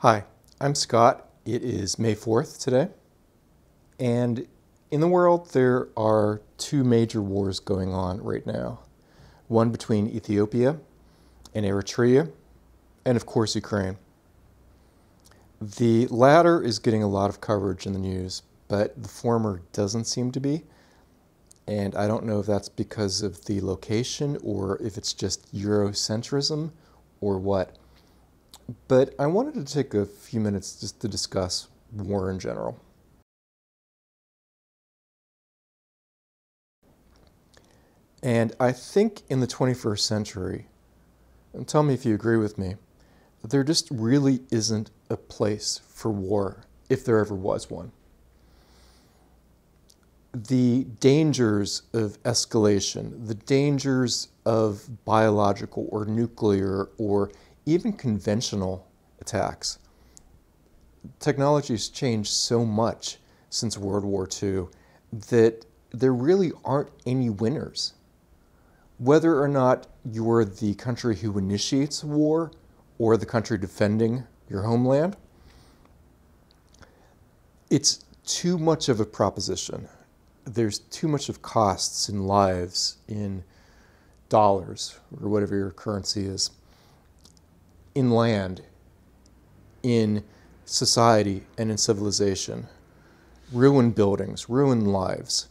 Hi, I'm Scott. It is May 4th today, and in the world there are two major wars going on right now. One between Ethiopia and Eritrea, and of course Ukraine. The latter is getting a lot of coverage in the news, but the former doesn't seem to be, and I don't know if that's because of the location or if it's just Eurocentrism or what. But I wanted to take a few minutes just to discuss war in general. And I think in the 21st century, and tell me if you agree with me, there just really isn't a place for war, if there ever was one. The dangers of escalation, the dangers of biological or nuclear or even conventional attacks. Technology has changed so much since World War II that there really aren't any winners. Whether or not you're the country who initiates a war or the country defending your homeland, it's too much of a proposition. There's too much of costs in lives, in dollars, or whatever your currency is, in land, in society, and in civilization. Ruined buildings, ruined lives.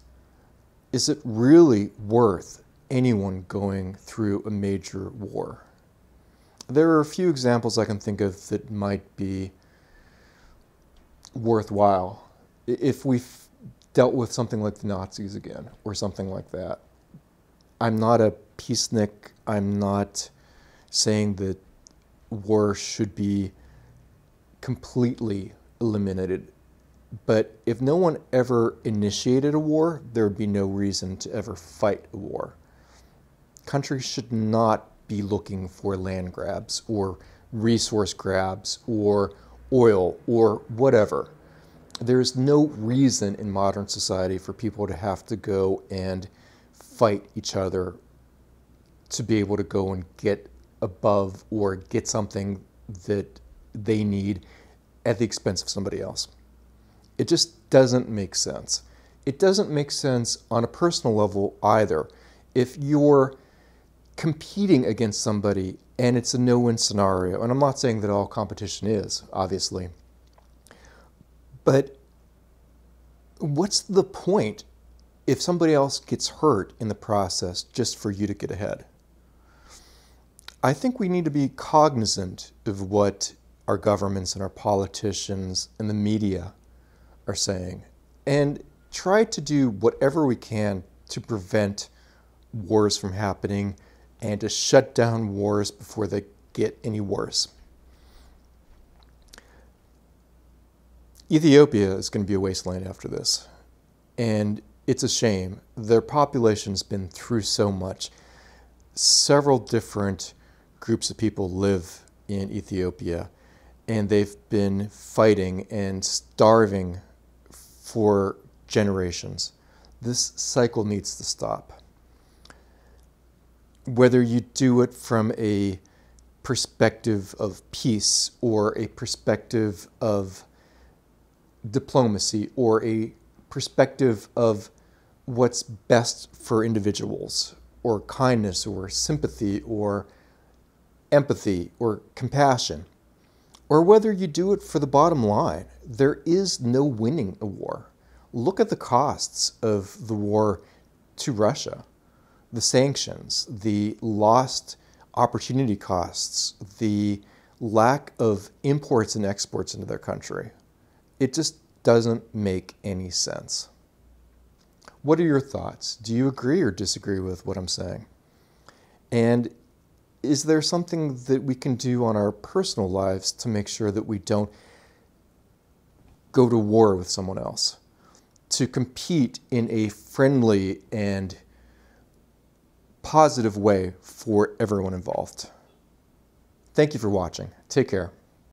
Is it really worth anyone going through a major war? There are a few examples I can think of that might be worthwhile. If we dealt with something like the Nazis again, or something like that. I'm not a peacenik. I'm not saying that war should be completely eliminated. But if no one ever initiated a war, there would be no reason to ever fight a war. Countries should not be looking for land grabs or resource grabs or oil or whatever. There's no reason in modern society for people to have to go and fight each other to be able to go and get above or get something that they need at the expense of somebody else. It just doesn't make sense. It doesn't make sense on a personal level either. If you're competing against somebody and it's a no-win scenario, and I'm not saying that all competition is, obviously, but what's the point if somebody else gets hurt in the process just for you to get ahead? I think we need to be cognizant of what our governments and our politicians and the media are saying and try to do whatever we can to prevent wars from happening and to shut down wars before they get any worse. Ethiopia is going to be a wasteland after this, and it's a shame. Their population's been through so much. Several different groups of people live in Ethiopia, and they've been fighting and starving for generations. This cycle needs to stop. Whether you do it from a perspective of peace or a perspective of diplomacy or a perspective of what's best for individuals, or kindness or sympathy or empathy or compassion, or whether you do it for the bottom line, there is no winning a war. Look at the costs of the war to Russia, the sanctions, the lost opportunity costs, the lack of imports and exports into their country. It just doesn't make any sense. What are your thoughts? Do you agree or disagree with what I'm saying? And is there something that we can do on our personal lives to make sure that we don't go to war with someone else, to compete in a friendly and positive way for everyone involved? Thank you for watching. Take care.